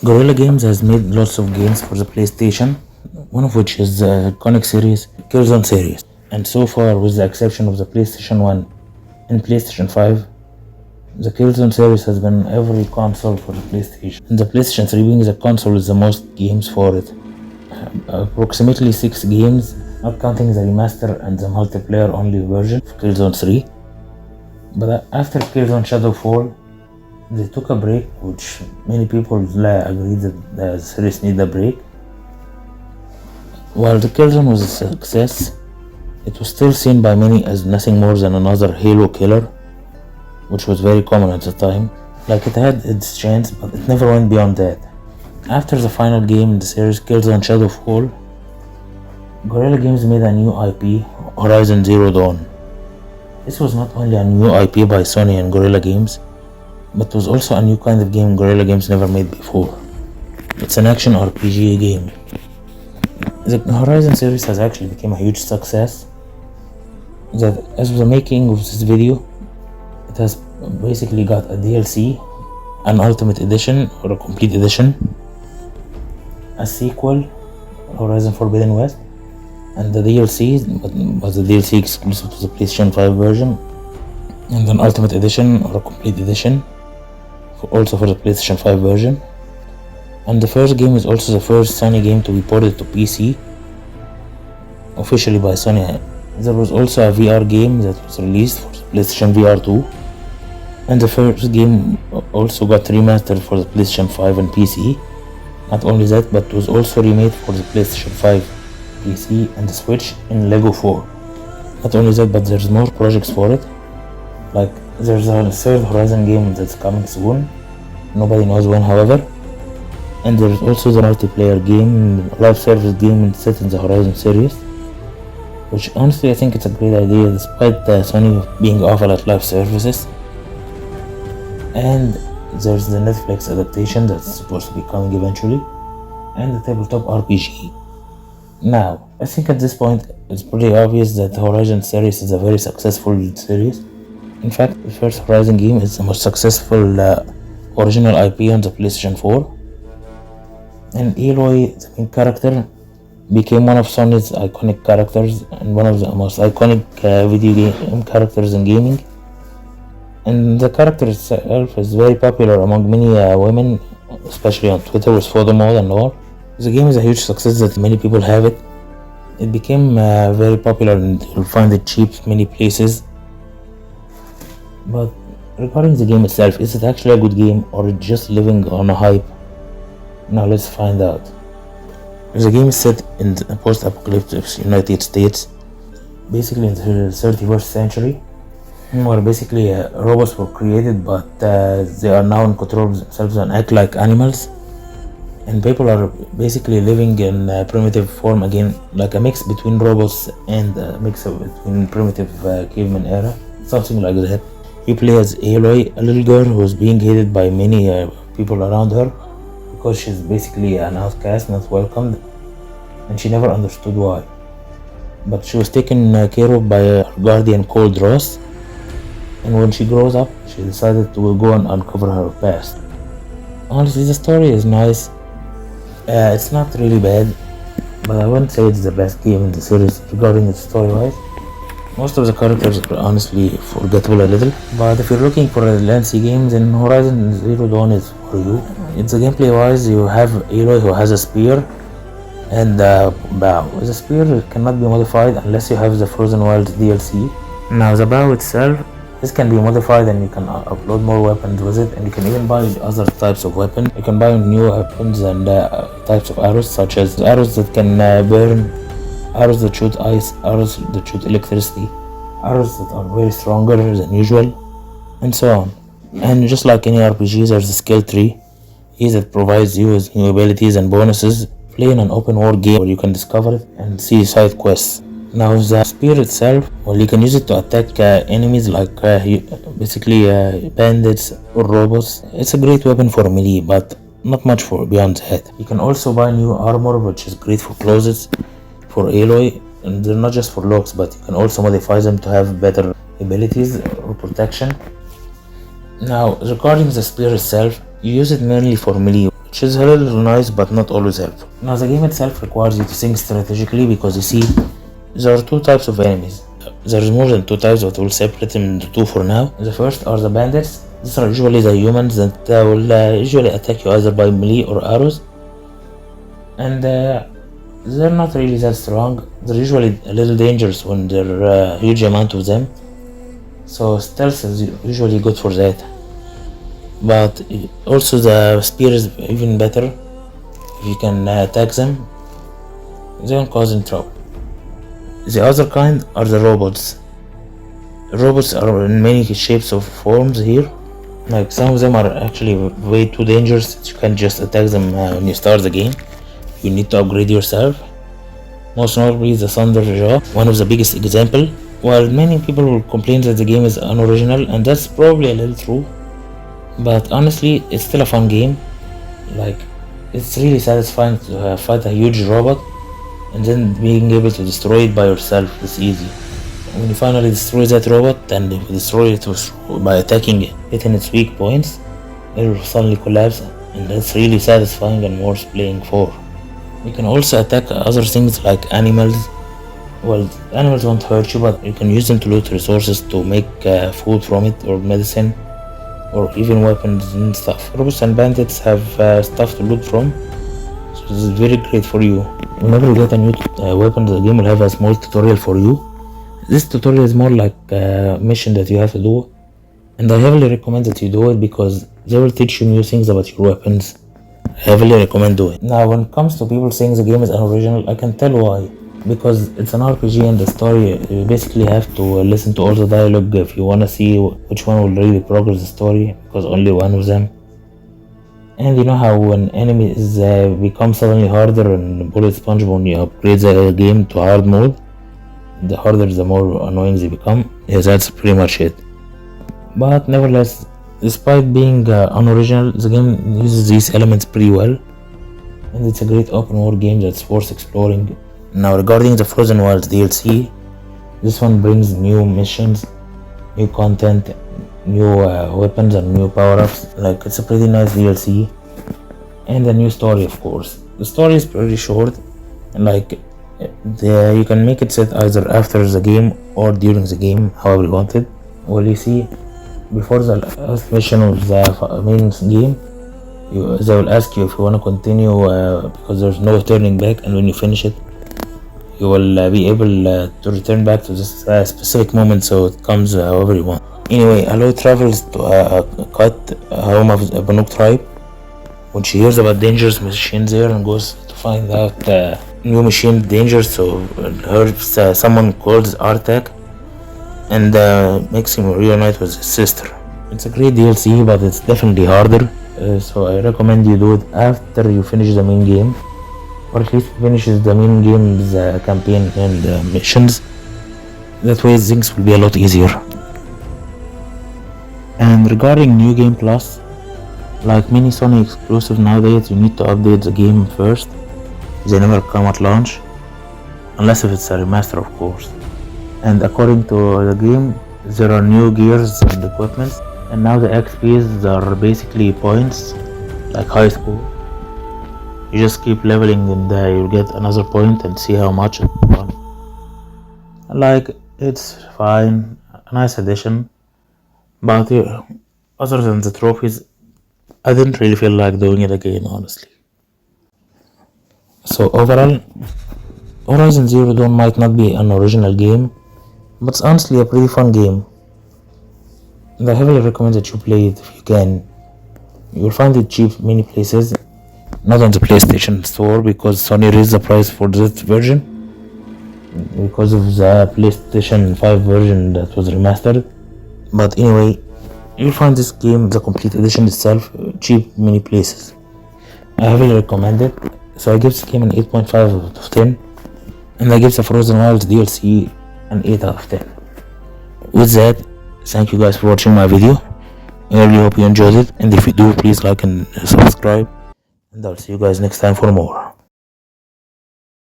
Guerrilla Games has made lots of games for the PlayStation, one of which is the iconic series, Killzone series. And so far, with the exception of the PlayStation 1 and PlayStation 5, the Killzone series has been every console for the PlayStation. And the PlayStation 3 being the console with the most games for it. Approximately 6 games, not counting the remaster and the multiplayer only version of Killzone 3. But after Killzone Shadowfall, they took a break, which many people agreed that the series needed a break. While the Killzone was a success, it was still seen by many as nothing more than another Halo killer, which was very common at the time. Like, it had its chance, but it never went beyond that. After the final game in the series, Killzone Shadowfall, Guerrilla Games made a new IP, Horizon Zero Dawn. This was not only a new IP by Sony and Guerrilla Games, but was also a new kind of game Guerrilla Games never made before. It's an action RPG game. The Horizon series has actually become a huge success. That as of the making of this video, it has basically got a DLC, an Ultimate Edition or a Complete Edition, a sequel, Horizon Forbidden West, and the DLC, but the DLC exclusive to the PlayStation 5 version, and an Ultimate Edition or a Complete Edition, also for the PlayStation 5 version. And the first game is also the first Sony game to be ported to PC, officially by Sony. There was also a VR game that was released for the PlayStation VR 2, and the first game also got remastered for the PlayStation 5 and PC. Not only that, but was also remade for the PlayStation 5, PC and the Switch in Lego 4. Not only that, but there's more projects for it. Like, there's a third Horizon game that's coming soon, nobody knows when, however. And there's also the multiplayer game, live service game set in the Horizon series, which honestly I think it's a great idea despite Sony being awful at live services. And there's the Netflix adaptation that's supposed to be coming eventually, and the tabletop RPG. Now, I think at this point it's pretty obvious that the Horizon series is a very successful series. In fact, the first Horizon game is the most successful original IP on the PlayStation 4. And Aloy, the main character, became one of Sony's iconic characters and one of the most iconic video game characters in gaming. And the character itself is very popular among many women, especially on Twitter with photo mode and all. The game is a huge success that many people have it. It became very popular and you'll find it cheap in many places. But regarding the game itself, is it actually a good game or just living on a hype? Now let's find out. The game is set in the post-apocalyptic United States, basically in the 31st century, where basically robots were created, but they are now in control of themselves and act like animals. And people are basically living in primitive form again, like a mix between robots and a mix between primitive caveman era, something like that. You play as Aloy, a little girl who is being hated by many people around her because she's basically an outcast, not welcomed, and she never understood why. But she was taken care of by her guardian called Ross, and when she grows up, she decided to go and uncover her past. Honestly, the story is nice. It's not really bad, but I wouldn't say it's the best game in the series regarding its story-wise. Most of the characters are honestly forgettable a little, but if you're looking for a lengthy game, then Horizon Zero Dawn is for you. It's gameplay-wise, you have Aloy who has a spear and a bow. The spear cannot be modified unless you have the Frozen Wilds DLC. Now the bow itself, this can be modified and you can upload more weapons with it, and you can even buy other types of weapons. You can buy new weapons and types of arrows, such as arrows that can burn, arrows that shoot ice, arrows that shoot electricity, arrows that are very stronger than usual, and so on. And just like any RPG, there's a skill tree that provides you with new abilities and bonuses. Play in an open world game where you can discover it and see side quests. Now the spear itself, well, you can use it to attack enemies like basically bandits or robots. It's a great weapon for melee, but not much for beyond that. You can also buy new armor, which is great for clothes for Aloy, and they're not just for looks, but you can also modify them to have better abilities or protection. Now regarding the spear itself, you use it mainly for melee, which is a little nice but not always helpful. Now the game itself requires you to think strategically because you see, there are two types of enemies. There is more than two types, but we'll separate them into two for now. The first are the bandits. These are usually the humans that will usually attack you either by melee or arrows. And they're not really that strong. They're usually a little dangerous when there are a huge amount of them. So stealth is usually good for that. But also the spear is even better. If you can attack them, they won't cause any trouble. The other kind are the robots. Robots are in many shapes of forms here. Like some of them are actually way too dangerous. You can't just attack them when you start the game. You need to upgrade yourself. Most notably the Thunder Jaw, one of the biggest example. While many people will complain that the game is unoriginal, and that's probably a little true, but honestly it's still a fun game. Like, it's really satisfying to fight a huge robot and then being able to destroy it by yourself is easy. When you finally destroy that robot, and if you destroy it by attacking it, hitting its weak points, it will suddenly collapse, and that's really satisfying and worth playing for. You can also attack other things like animals. Well, animals won't hurt you, but you can use them to loot resources to make food from it, or medicine, or even weapons and stuff. Robots and bandits have stuff to loot from, so this is very great for you. Whenever you get a new weapon, the game will have a small tutorial for you. This tutorial is more like a mission that you have to do, and I heavily recommend that you do it because they will teach you new things about your weapons. I heavily recommend doing it. Now, when it comes to people saying the game is unoriginal, I can tell why. Because it's an RPG and the story, you basically have to listen to all the dialogue if you wanna see which one will really progress the story, because only one of them. And you know how when enemies become suddenly harder and bullet sponge when you upgrade the game to hard mode, the harder the more annoying they become. Yes, that's pretty much it. But nevertheless, despite being unoriginal, the game uses these elements pretty well, and it's a great open world game that's worth exploring. Now, regarding the Frozen Wilds DLC, this one brings new missions, new content, new weapons and new power-ups. Like, it's a pretty nice DLC, and a new story, of course. The story is pretty short, and like you can make it set either after the game or during the game, however you want it. Well, you see, before the last mission of the main game, they will ask you if you want to continue because there's no turning back, and when you finish it, you will be able to return back to this specific moment, so it comes however you want. Anyway, Aloy travels to Kat, home of the Banuk tribe, when she hears about dangerous machines there, and goes to find out new machine dangerous, so her someone called Artak, and makes him reunite with his sister. It's a great DLC, but it's definitely harder, so I recommend you do it after you finish the main game, or at least finishes the main game's campaign and missions. That way things will be a lot easier. And regarding New Game Plus, like many Sony exclusive nowadays, you need to update the game first. They never come at launch, unless if it's a remaster, of course. And according to the game, there are new gears and equipment, and now the XPs are basically points, like high school. You just keep leveling and you'll get another point and see how much it's fun. Like, it's fine, a nice addition, but other than the trophies, I didn't really feel like doing it again, honestly. So overall, Horizon Zero Dawn might not be an original game, but it's honestly a pretty fun game. And I heavily recommend that you play it if you can. You'll find it cheap many places, not on the PlayStation Store, because Sony raised the price for this version because of the PlayStation 5 version that was remastered. But anyway, you'll find this game, the complete edition itself, cheap many places. I heavily recommend it. So I give this game an 8.5 out of 10, and I give the Frozen Wilds DLC an 8 out of 10. With that, thank you guys for watching my video. I really hope you enjoyed it, and if you do, please like and subscribe, and I'll see you guys next time for more.